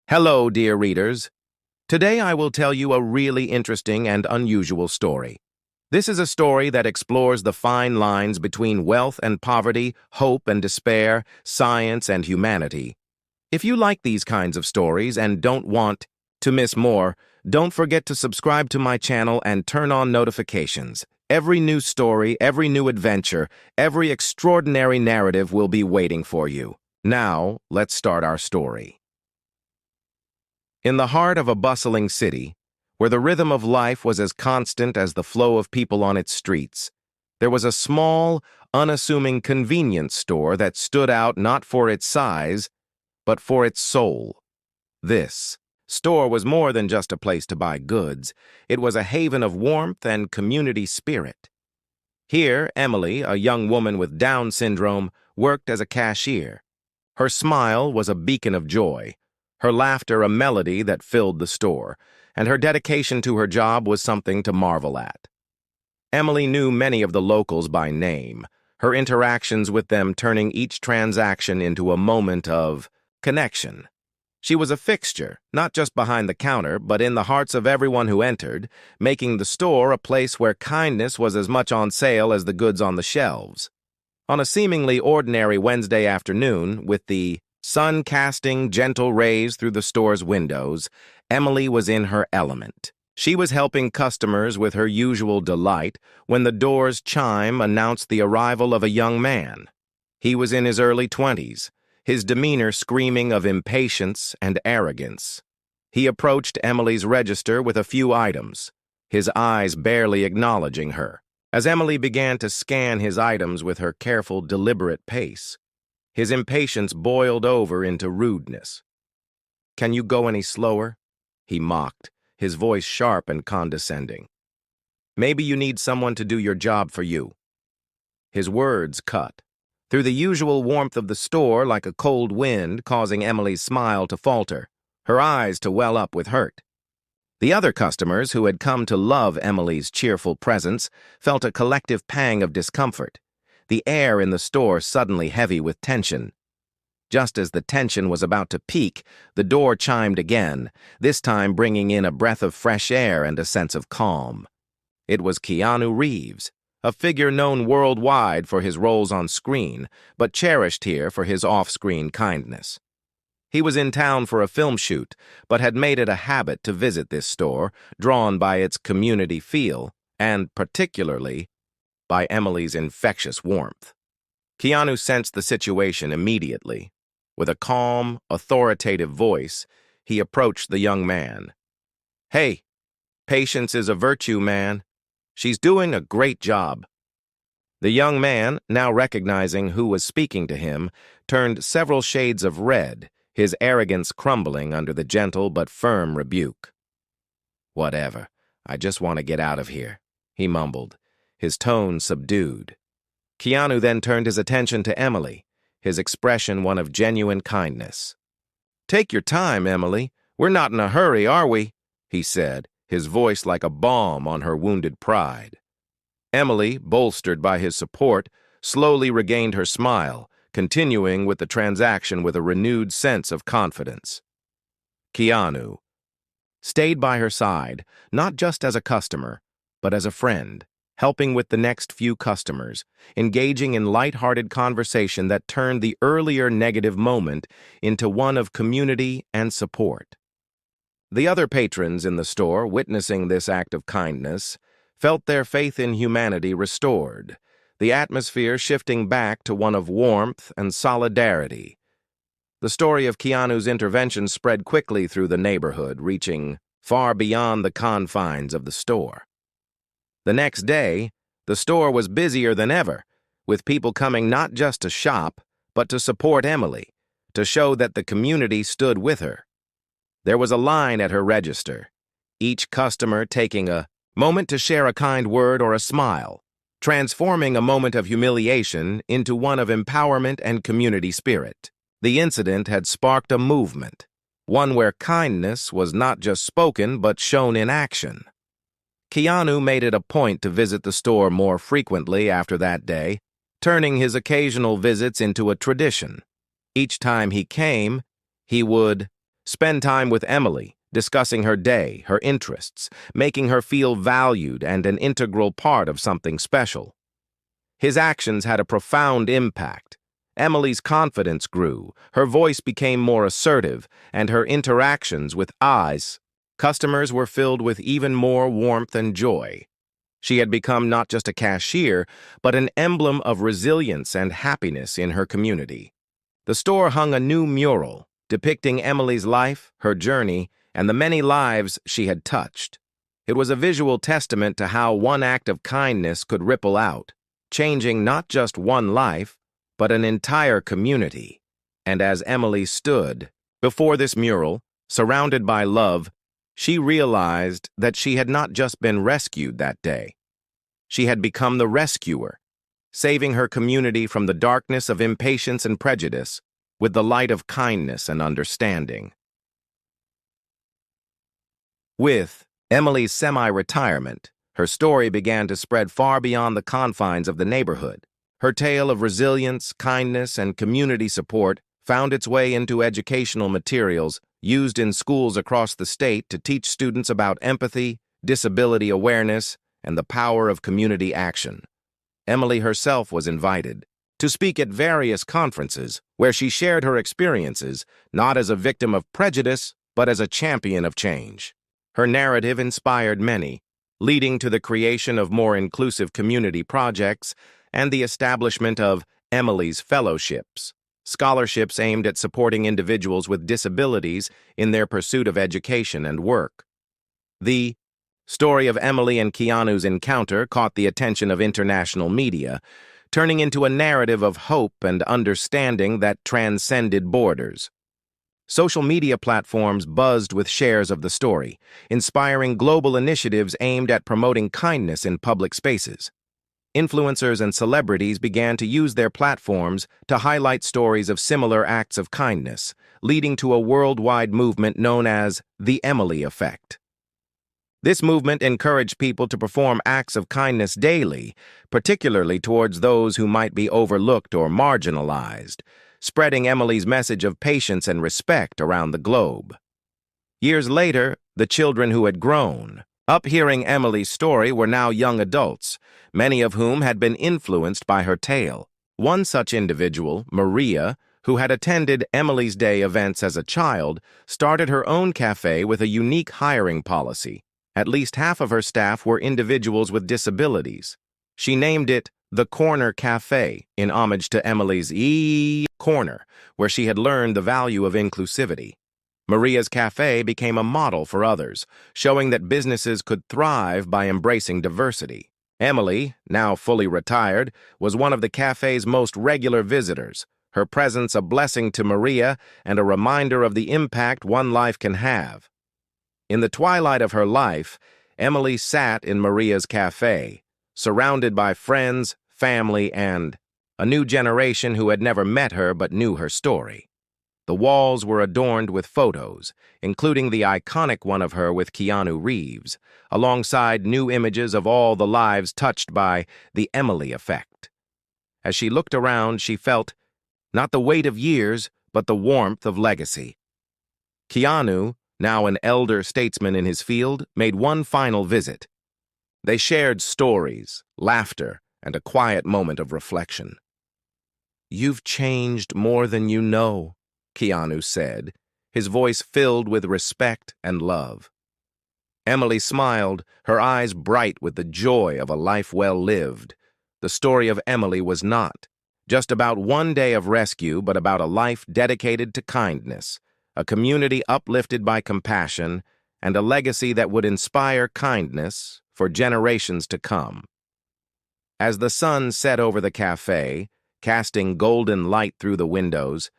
Hello, dear readers. Today I will tell you a really interesting and unusual story. This is a story that explores the fine lines between wealth and poverty, hope and despair, science and humanity. If you like these kinds of stories and don't want to miss more, don't forget to subscribe to my channel and turn on notifications. Every new story, every new adventure, every extraordinary narrative will be waiting for you. Now, let's start our story. In the heart of a bustling city, where the rhythm of life was as constant as the flow of people on its streets, there was a small, unassuming convenience store that stood out not for its size, but for its soul. This store was more than just a place to buy goods. It was a haven of warmth and community spirit. Here, Emily, a young woman with Down syndrome, worked as a cashier. Her smile was a beacon of joy, her laughter a melody that filled the store, and her dedication to her job was something to marvel at. Emily knew many of the locals by name, her interactions with them turning each transaction into a moment of connection. She was a fixture, not just behind the counter, but in the hearts of everyone who entered, making the store a place where kindness was as much on sale as the goods on the shelves. On a seemingly ordinary Wednesday afternoon, with the sun casting gentle rays through the store's windows, Emily was in her element. She was helping customers with her usual delight when the door's chime announced the arrival of a young man. He was in his early 20s, his demeanor screaming of impatience and arrogance. He approached Emily's register with a few items, his eyes barely acknowledging her, as Emily began to scan his items with her careful, deliberate pace. His impatience boiled over into rudeness. "Can you go any slower?" he mocked, his voice sharp and condescending. "Maybe you need someone to do your job for you." His words cut through the usual warmth of the store like a cold wind, causing Emily's smile to falter, her eyes to well up with hurt. The other customers, who had come to love Emily's cheerful presence, felt a collective pang of discomfort, the air in the store suddenly heavy with tension. Just as the tension was about to peak, the door chimed again, this time bringing in a breath of fresh air and a sense of calm. It was Keanu Reeves, a figure known worldwide for his roles on screen, but cherished here for his off-screen kindness. He was in town for a film shoot, but had made it a habit to visit this store, drawn by its community feel, and particularly by Emily's infectious warmth. Keanu sensed the situation immediately. With a calm, authoritative voice, he approached the young man. "Hey, patience is a virtue, man. She's doing a great job." The young man, now recognizing who was speaking to him, turned several shades of red, his arrogance crumbling under the gentle but firm rebuke. "Whatever, I just want to get out of here," he mumbled, his tone subdued. Keanu then turned his attention to Emily, his expression one of genuine kindness. "Take your time, Emily. We're not in a hurry, are we?" he said, his voice like a balm on her wounded pride. Emily, bolstered by his support, slowly regained her smile, continuing with the transaction with a renewed sense of confidence. Keanu stayed by her side, not just as a customer, but as a friend, helping with the next few customers, engaging in light-hearted conversation that turned the earlier negative moment into one of community and support. The other patrons in the store, witnessing this act of kindness, felt their faith in humanity restored, the atmosphere shifting back to one of warmth and solidarity. The story of Keanu's intervention spread quickly through the neighborhood, reaching far beyond the confines of the store. The next day, the store was busier than ever, with people coming not just to shop, but to support Emily, to show that the community stood with her. There was a line at her register, each customer taking a moment to share a kind word or a smile, transforming a moment of humiliation into one of empowerment and community spirit. The incident had sparked a movement, one where kindness was not just spoken but shown in action. Keanu made it a point to visit the store more frequently after that day, turning his occasional visits into a tradition. Each time he came, he would Spend time with Emily, discussing her day, her interests, making her feel valued and an integral part of something special. His actions had a profound impact. Emily's confidence grew, her voice became more assertive, and her interactions with customers were filled with even more warmth and joy. She had become not just a cashier, but an emblem of resilience and happiness in her community. The store hung a new mural, depicting Emily's life, her journey, and the many lives she had touched. It was a visual testament to how one act of kindness could ripple out, changing not just one life, but an entire community. And as Emily stood before this mural, surrounded by love, she realized that she had not just been rescued that day. She had become the rescuer, saving her community from the darkness of impatience and prejudice with the light of kindness and understanding. With Emily's semi-retirement, her story began to spread far beyond the confines of the neighborhood. Her tale of resilience, kindness, and community support found its way into educational materials used in schools across the state to teach students about empathy, disability awareness, and the power of community action. Emily herself was invited to speak at various conferences where she shared her experiences, not as a victim of prejudice, but as a champion of change. Her narrative inspired many, leading to the creation of more inclusive community projects and the establishment of Emily's Fellowships, scholarships aimed at supporting individuals with disabilities in their pursuit of education and work. The story of Emily and Keanu's encounter caught the attention of international media, turning into a narrative of hope and understanding that transcended borders. Social media platforms buzzed with shares of the story, inspiring global initiatives aimed at promoting kindness in public spaces. Influencers and celebrities began to use their platforms to highlight stories of similar acts of kindness, leading to a worldwide movement known as the Emily Effect. This movement encouraged people to perform acts of kindness daily, particularly towards those who might be overlooked or marginalized, spreading Emily's message of patience and respect around the globe. Years later, the children who had grown up hearing Emily's story were now young adults, many of whom had been influenced by her tale. One such individual, Maria, who had attended Emily's Day events as a child, started her own cafe with a unique hiring policy. At least half of her staff were individuals with disabilities. She named it the Corner Cafe, in homage to Emily's Corner, where she had learned the value of inclusivity. Maria's cafe became a model for others, showing that businesses could thrive by embracing diversity. Emily, now fully retired, was one of the cafe's most regular visitors, her presence a blessing to Maria and a reminder of the impact one life can have. In the twilight of her life, Emily sat in Maria's cafe, surrounded by friends, family, and a new generation who had never met her but knew her story. The walls were adorned with photos, including the iconic one of her with Keanu Reeves, alongside new images of all the lives touched by the Emily Effect. As she looked around, she felt not the weight of years, but the warmth of legacy. Keanu, now an elder statesman in his field, made one final visit. They shared stories, laughter, and a quiet moment of reflection. "You've changed more than you know," Keanu said, his voice filled with respect and love. Emily smiled, her eyes bright with the joy of a life well lived. The story of Emily was not just about one day of rescue, but about a life dedicated to kindness, a community uplifted by compassion, and a legacy that would inspire kindness for generations to come. As the sun set over the cafe, casting golden light through the windows,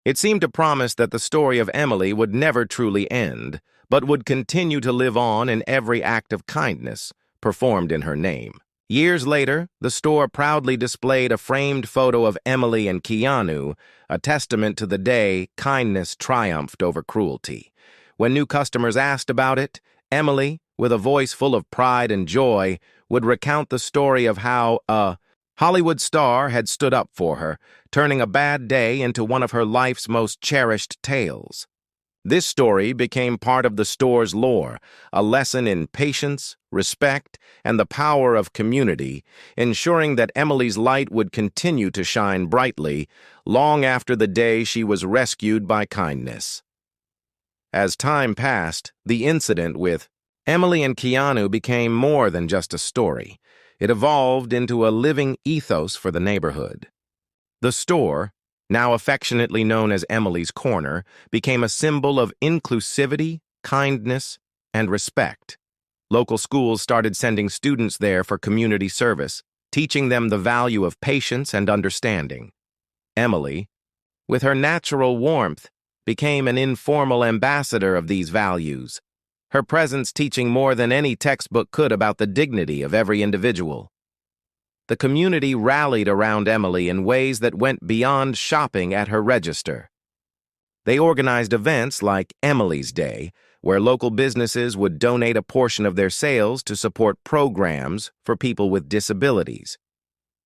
it seemed to promise that the story of Emily would never truly end, but would continue to live on in every act of kindness performed in her name. Years later, the store proudly displayed a framed photo of Emily and Keanu, a testament to the day kindness triumphed over cruelty. When new customers asked about it, Emily, with a voice full of pride and joy, would recount the story of how a Hollywood star had stood up for her, turning a bad day into one of her life's most cherished tales. This story became part of the store's lore, a lesson in patience, respect, and the power of community, ensuring that Emily's light would continue to shine brightly long after the day she was rescued by kindness. As time passed, the incident with Emily and Keanu became more than just a story. It evolved into a living ethos for the neighborhood. The store, now affectionately known as Emily's Corner, became a symbol of inclusivity, kindness, and respect. Local schools started sending students there for community service, teaching them the value of patience and understanding. Emily, with her natural warmth, became an informal ambassador of these values, her presence teaching more than any textbook could about the dignity of every individual. The community rallied around Emily in ways that went beyond shopping at her register. They organized events like Emily's Day, where local businesses would donate a portion of their sales to support programs for people with disabilities.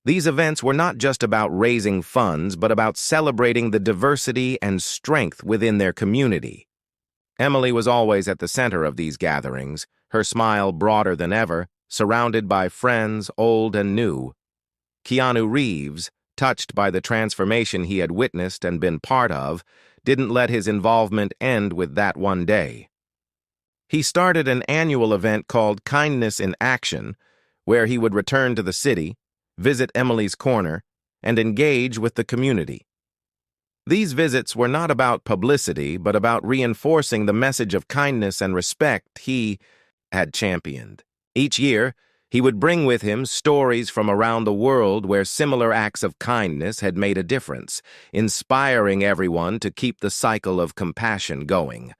These events were not just about raising funds, but about celebrating the diversity and strength within their community. Emily was always at the center of these gatherings, her smile broader than ever, surrounded by friends, old and new. Keanu Reeves, touched by the transformation he had witnessed and been part of, didn't let his involvement end with that one day. He started an annual event called Kindness in Action, where he would return to the city, visit Emily's Corner, and engage with the community. These visits were not about publicity, but about reinforcing the message of kindness and respect he had championed. Each year, he would bring with him stories from around the world where similar acts of kindness had made a difference, inspiring everyone to keep the cycle of compassion going.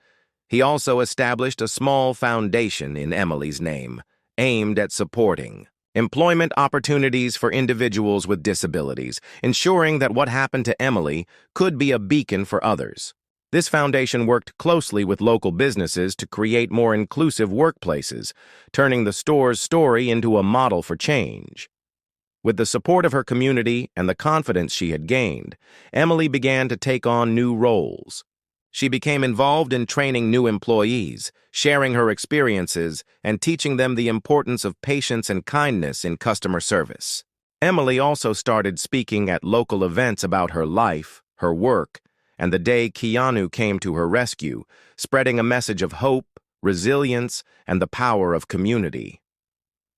He also established a small foundation in Emily's name, aimed at supporting employment opportunities for individuals with disabilities, ensuring that what happened to Emily could be a beacon for others. This foundation worked closely with local businesses to create more inclusive workplaces, turning the store's story into a model for change. With the support of her community and the confidence she had gained, Emily began to take on new roles. She became involved in training new employees, sharing her experiences, and teaching them the importance of patience and kindness in customer service. Emily also started speaking at local events about her life, her work, and the day Keanu came to her rescue, spreading a message of hope, resilience, and the power of community.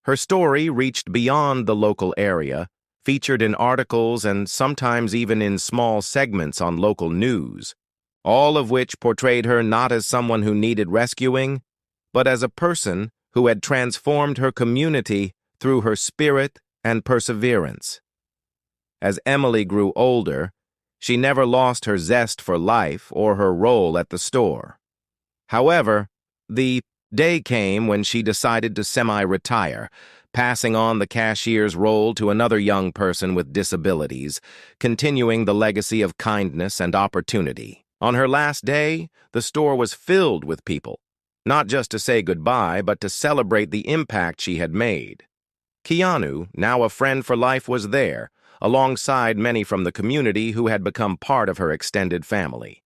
Her story reached beyond the local area, featured in articles and sometimes even in small segments on local news, all of which portrayed her not as someone who needed rescuing, but as a person who had transformed her community through her spirit and perseverance. As Emily grew older, she never lost her zest for life or her role at the store. However, the day came when she decided to semi-retire, passing on the cashier's role to another young person with disabilities, continuing the legacy of kindness and opportunity. On her last day, the store was filled with people, not just to say goodbye, but to celebrate the impact she had made. Keanu, now a friend for life, was there, alongside many from the community who had become part of her extended family.